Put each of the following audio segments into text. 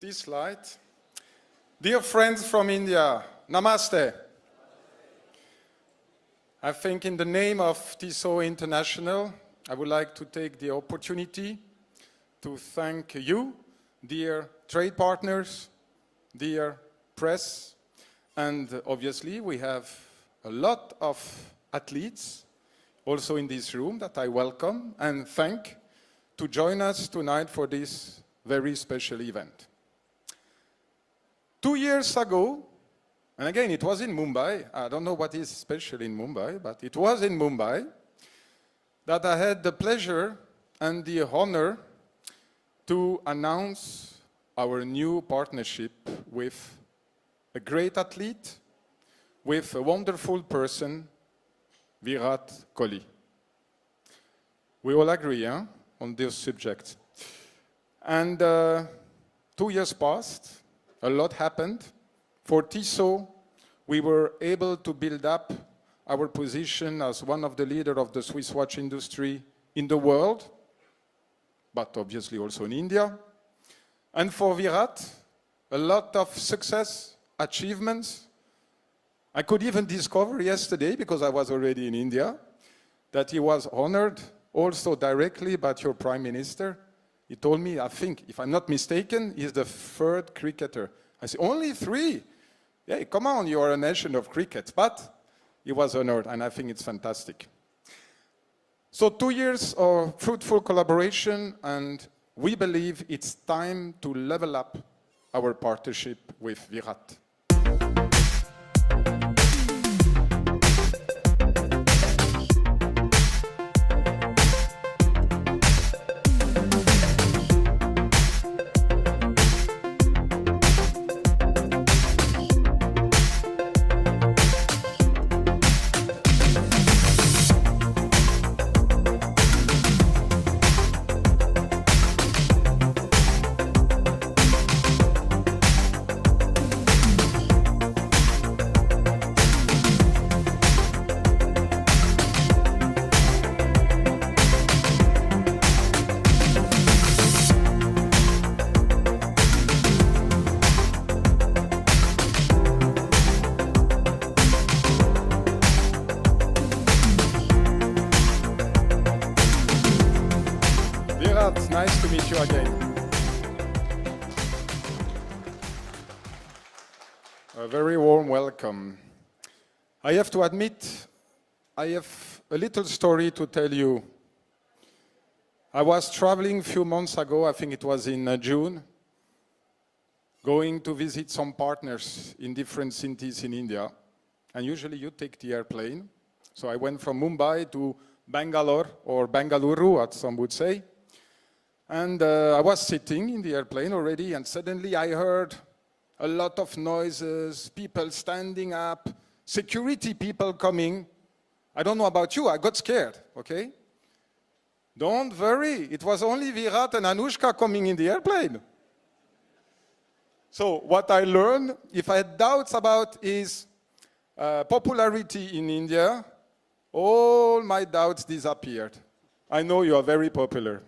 This slide. Dear friends from India, Namaste. I think in the name of Tissot International, I would like to take the opportunity to thank you, dear trade partners, dear press, and obviously we have a lot of athletes also in this room that I welcome and thank to join us tonight for this very special event. 2 years ago, and again it was in Mumbai, I don't know what is special in Mumbai, but it was in Mumbai that I had the pleasure and the honor to announce our new partnership with a great athlete, with a wonderful person, Virat Kohli. We all agree on this subject. And 2 years passed, a lot happened. For Tissot, we were able to build up our position as one of the leaders of the Swiss watch industry in the world, but obviously also in India. And for Virat, a lot of success, achievements. I could even discover yesterday, because I was already in India, that he was honored also directly by your Prime Minister. He told me, I think, if I'm not mistaken, he's the 3rd cricketer. I said, only 3? Yeah, come on, you are a nation of cricket. But he was honored, and I think it's fantastic. So 2 years of fruitful collaboration, and we believe it's time to level up our partnership with Virat. It's nice to meet you again. A very warm welcome. I have to admit, I have a little story to tell you. I was traveling a few months ago, I think it was in June, going to visit some partners in different cities in India. And usually you take the airplane. So I went from Mumbai to Bangalore, or Bengaluru, as some would say. And I was sitting in the airplane already, and suddenly I heard a lot of noises, people standing up, security people coming. I don't know about you, I got scared, okay? Don't worry, it was only Virat and Anushka coming in the airplane. So what I learned, if I had doubts about his popularity in India, all my doubts disappeared. I know you are very popular.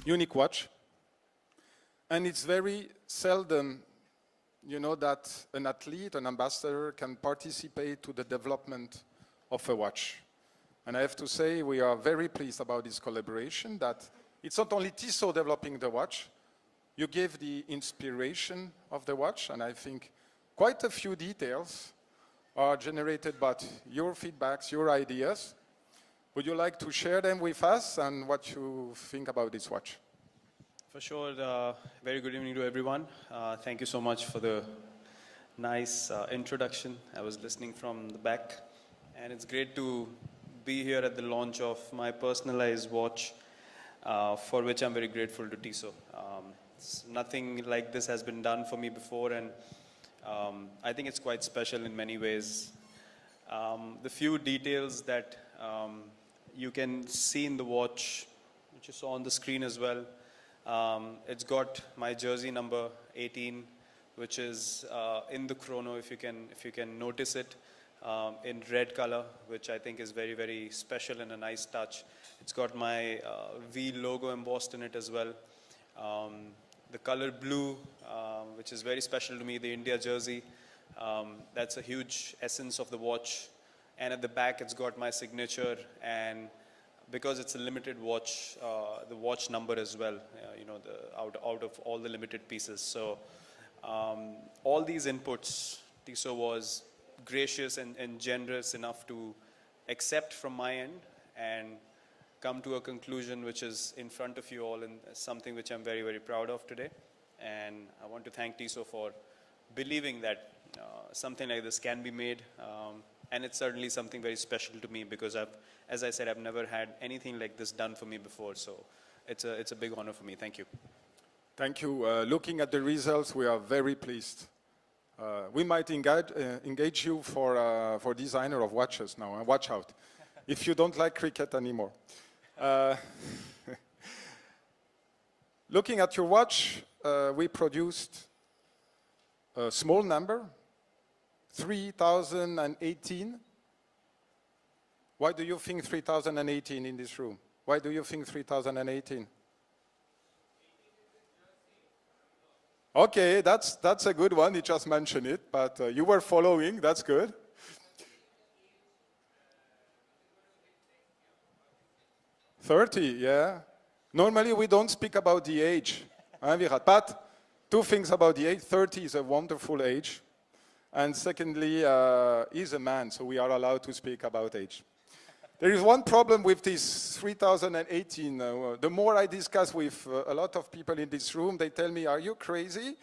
unique watch. And it's very seldom, you know, that an athlete, an ambassador can participate to the development of a watch. And I have to say, we are very pleased about this collaboration, that it's not only Tissot developing the watch, you gave the inspiration of the watch, and I think quite a few details are generated by your feedbacks, your ideas. Would you like to share them with us and what you think about this watch? For sure. Very good evening to everyone. Thank you so much for the nice introduction. I was listening from the back, and it's great to be here at the launch of my personalized watch, for which I'm very grateful to Tissot. Nothing like this has been done for me before, and I think it's quite special in many ways. The few details that you can see in the watch, which you saw on the screen as well, it's got my jersey number 18, which is in the Chrono, if you can notice it, in red color, which I think is very, very special and a nice touch. It's got my V logo embossed in it as well. The color blue, which is very special to me, the India jersey, that's a huge essence of the watch. And at the back, it's got my signature, and because it's a limited watch, the watch number as well, you know, out of all the limited pieces. So all these inputs, Tissot was gracious and generous enough to accept from my end and come to a conclusion which is in front of you all, and something which I'm very, very proud of today. And I want to thank Tissot for believing that something like this can be made. And it's certainly something very special to me because as I said, I've never had anything like this done for me before. So it's a big honor for me. Thank you. Thank you. Looking at the results, we are very pleased. We might engage you for designer of watches now. Watch out, if you don't like cricket anymore. Looking at your watch, we produced a small number, 3018. Why do you think 3018 in this room? Why do you think 3018? Okay, that's a good one. You just mentioned it, but you were following. That's good. $30, yeah. Normally we don't speak about the age, Virat? But two things about the age. 30 is a wonderful age, and secondly, he's a man, so we are allowed to speak about age. There is one problem with this 3018. The more I discuss with a lot of people in this room, they tell me, are you crazy?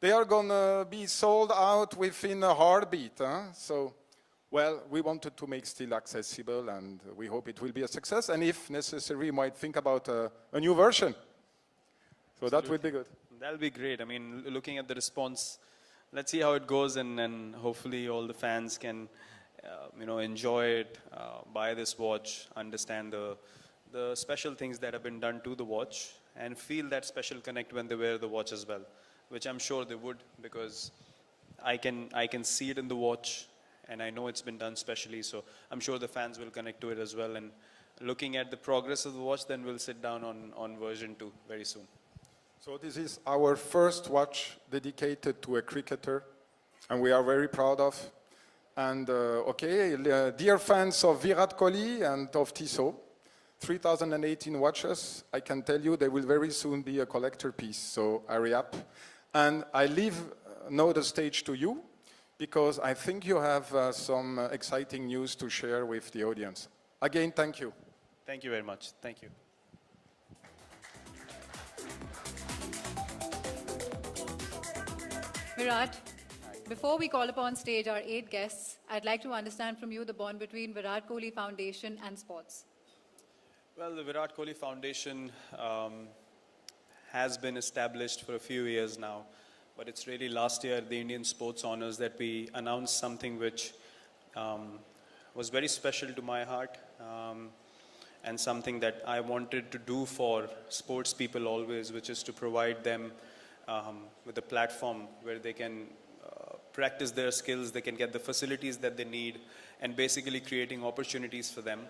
They are going to be sold out within a heartbeat. Huh? So, well, we wanted to make still accessible, and we hope it will be a success. And if necessary, we might think about a new version. So that would be good. That'll be great. I mean, looking at the response, let's see how it goes, and hopefully all the fans can enjoy it, buy this watch, understand the special things that have been done to the watch, and feel that special connect when they wear the watch as well, which I'm sure they would, because I can see it in the watch, and I know it's been done specially, so I'm sure the fans will connect to it as well. And looking at the progress of the watch, then we'll sit down on version 2 very soon. So this is our first watch dedicated to a cricketer, and we are very proud of. And dear fans of Virat Kohli and of Tissot, 3018 watches, I can tell you they will very soon be a collector piece, so hurry up. And I leave now the stage to you, because I think you have some exciting news to share with the audience. Again, thank you. Thank you very much. Thank you. Virat, before we call upon stage our 8 guests, I'd like to understand from you the bond between Virat Kohli Foundation and sports. Well, the Virat Kohli Foundation has been established for a few years now, but it's really last year at the Indian Sports Honours that we announced something which was very special to my heart, and something that I wanted to do for sports people always, which is to provide them with a platform where they can practice their skills, they can get the facilities that they need, and basically creating opportunities for them.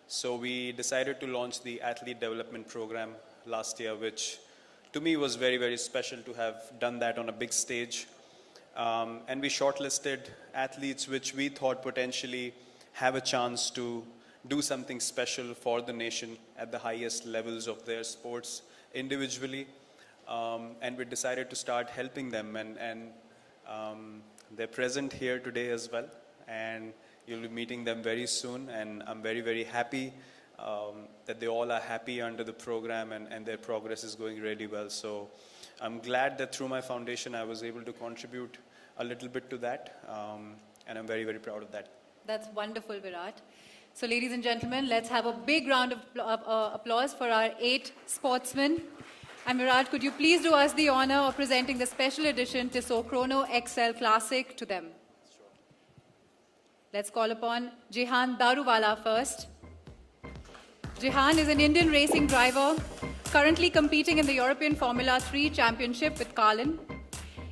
So we decided to launch the Athlete Development Program last year, which to me was very, very special to have done that on a big stage. And we shortlisted athletes which we thought potentially have a chance to do something special for the nation at the highest levels of their sports individually. And we decided to start helping them, and they're present here today as well. And you'll be meeting them very soon, and I'm very, very happy that they all are happy under the program, and their progress is going really well. So I'm glad that through my foundation I was able to contribute a little bit to that, and I'm very, very proud of that. That's wonderful, Virat. So ladies and gentlemen, let's have a big round of applause for our 8 sportsmen. And Virat, could you please do us the honor of presenting the special edition Tissot Chrono XL Classic to them? Sure. Let's call upon Jehan Daruwala first. Jehan is an Indian racing driver, currently competing in the European Formula 3 Championship with Carlin.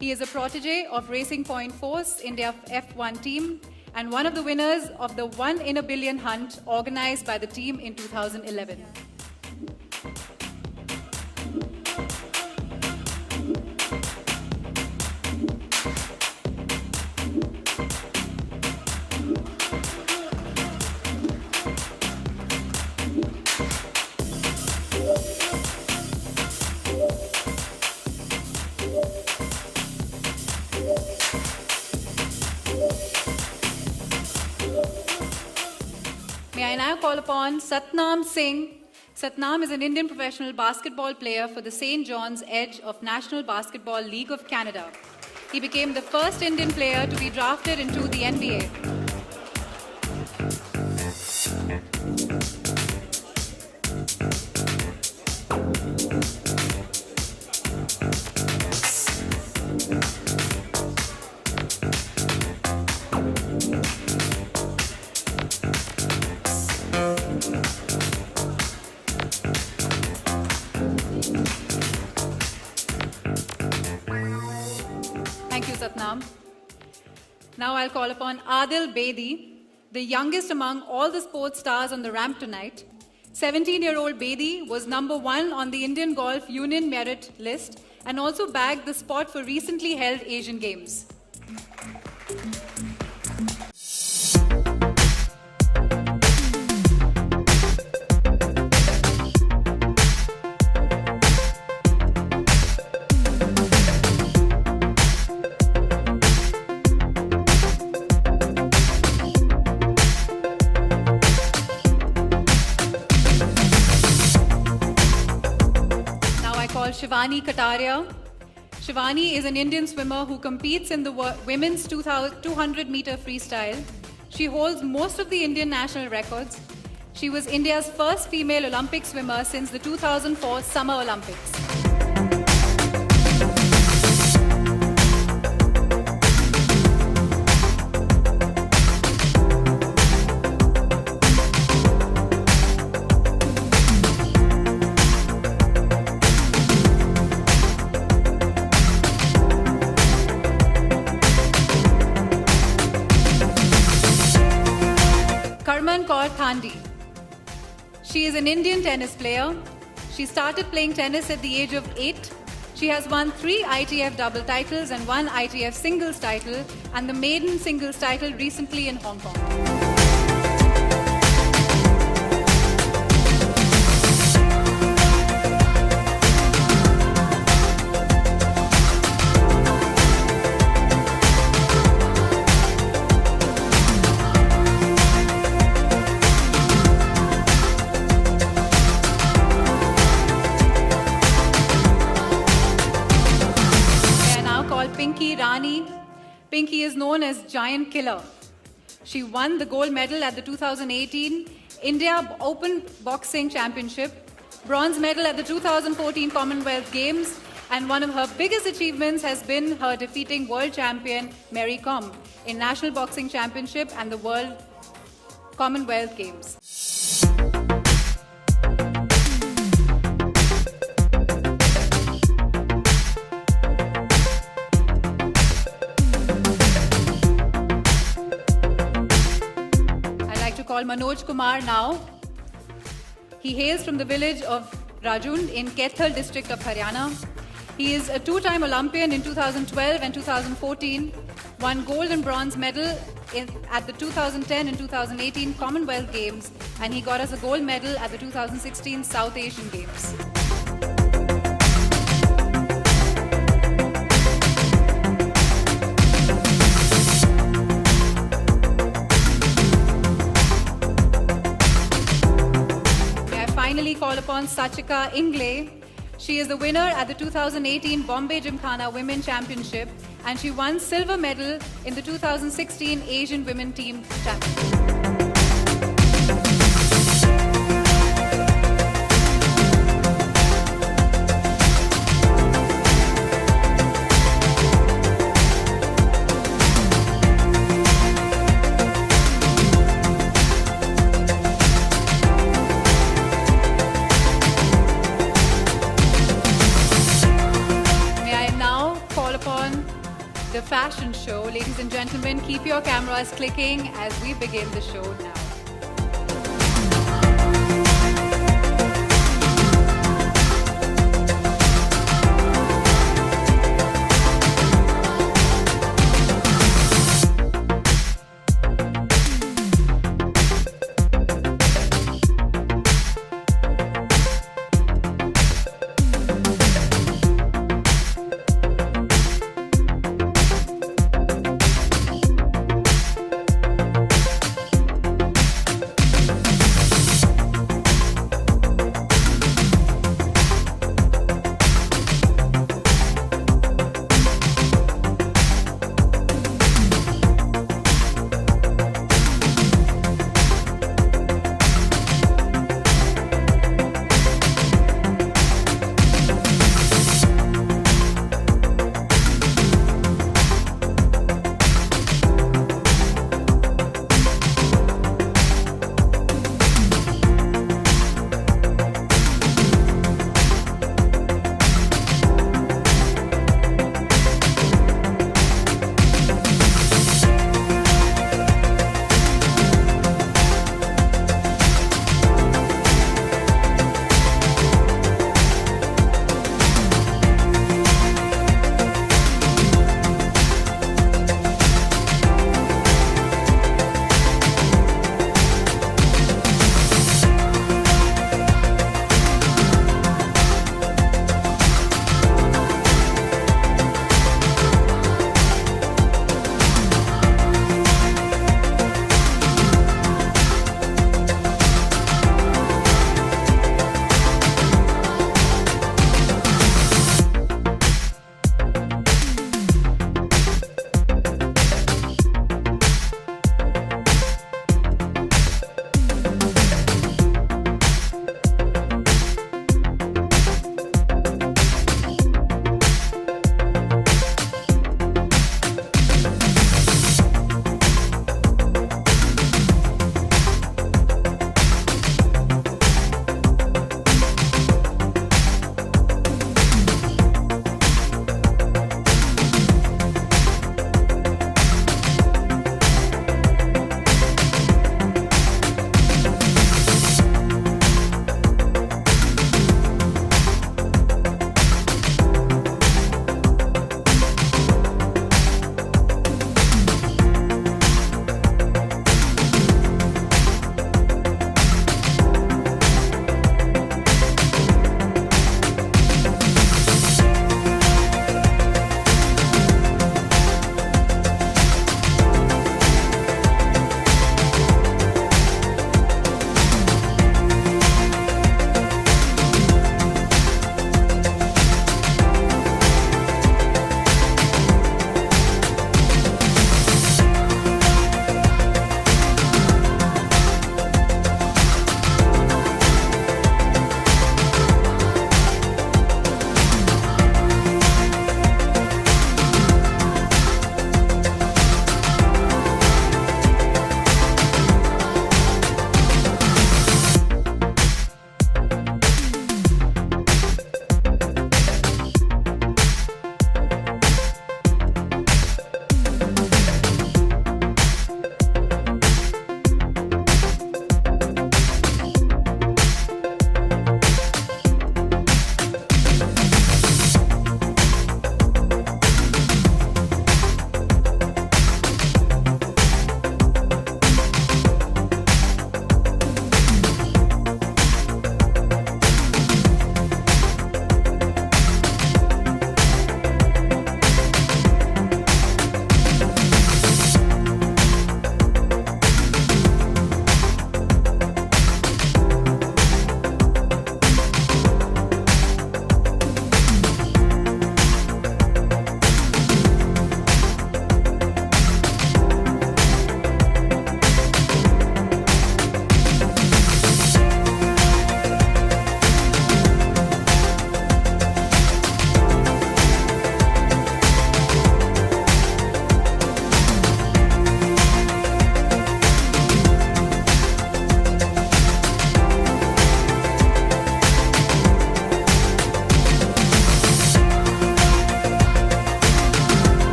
He is a protege of Racing Point Force, India F1 team, and one of the winners of the 1 in a Billion hunt organized by the team in 2011. May I now call upon Satnam Singh. Satnam is an Indian professional basketball player for the St. John's Edge of National Basketball League of Canada. He became the first Indian player to be drafted into the NBA. Thank you, Satnam. Now I'll call upon Adil Bedi, the youngest among all the sports stars on the ramp tonight. 17-year-old Bedi was number 1 on the Indian Golf Union merit list and also bagged the spot for recently held Asian Games. Shivani Kataria. Shivani is an Indian swimmer who competes in the women's 200-meter freestyle. She holds most of the Indian national records. She was India's first female Olympic swimmer since the 2004 Summer Olympics. She is an Indian tennis player. She started playing tennis at the age of 8. She has won 3 ITF double titles and 1 ITF singles title, and the maiden singles title recently in Hong Kong. Pinky is known as Giant Killer. She won the gold medal at the 2018 India Open Boxing Championship, bronze medal at the 2014 Commonwealth Games, and one of her biggest achievements has been her defeating world champion Mary Kom in National Boxing Championship and the World Commonwealth Games. Call Manoj Kumar now. He hails from the village of Rajund in Kethal district of Haryana. He is a two-time Olympian in 2012 and 2014, won gold and bronze medal at the 2010 and 2018 Commonwealth Games, and he got us a gold medal at the 2016 South Asian Games. May I finally call upon Sachika Ingle. She is the winner at the 2018 Bombay Gymkhana Women Championship, and she won silver medal in the 2016 Asian Women Team Championship. The fashion show. Ladies and gentlemen, keep your cameras clicking as we begin the show now.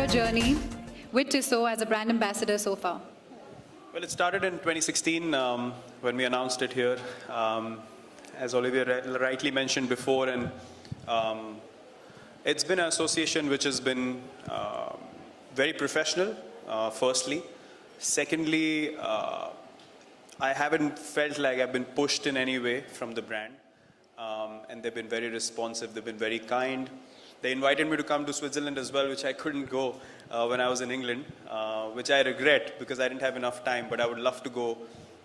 journey with Tissot as a brand ambassador so far? Well, it started in 2016 when we announced it here. As Olivia rightly mentioned before, and it's been an association which has been very professional, firstly. Secondly, I haven't felt like I've been pushed in any way from the brand. And they've been very responsive, they've been very kind. They invited me to come to Switzerland as well, which I couldn't go when I was in England, which I regret because I didn't have enough time, but I would love to go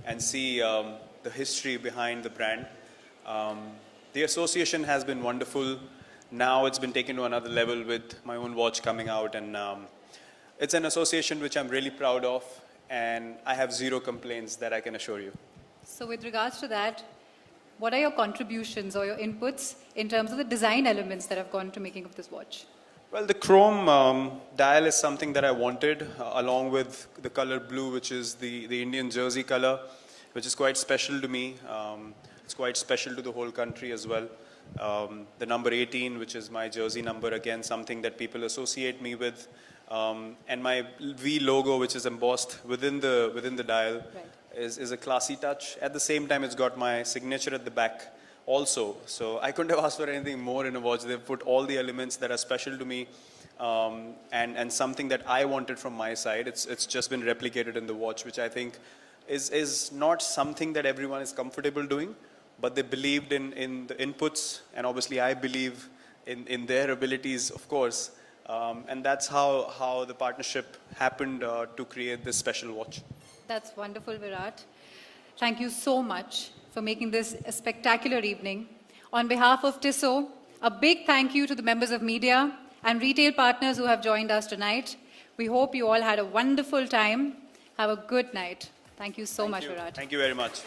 and see the history behind the brand. The association has been wonderful. Now it's been taken to another level with my own watch coming out, and it's an association which I'm really proud of, and I have zero complaints, that I can assure you. So with regards to that, what are your contributions or your inputs in terms of the design elements that have gone to making of this watch? Well, the chrome dial is something that I wanted, along with the color blue, which is the Indian jersey color, which is quite special to me. It's quite special to the whole country as well. The number 18, which is my jersey number, again, something that people associate me with. And my V logo, which is embossed within the dial, Right. is a classy touch. At the same time, it's got my signature at the back also. So I couldn't have asked for anything more in a watch. They've put all the elements that are special to me, and something that I wanted from my side. It's just been replicated in the watch, which I think is not something that everyone is comfortable doing, but they believed in the inputs, and obviously I believe in their abilities, of course. And that's how the partnership happened to create this special watch. That's wonderful, Virat. Thank you so much for making this a spectacular evening. On behalf of Tissot, a big thank you to the members of media and retail partners who have joined us tonight. We hope you all had a wonderful time. Have a good night. Thank you so much, Virat. Thank you very much.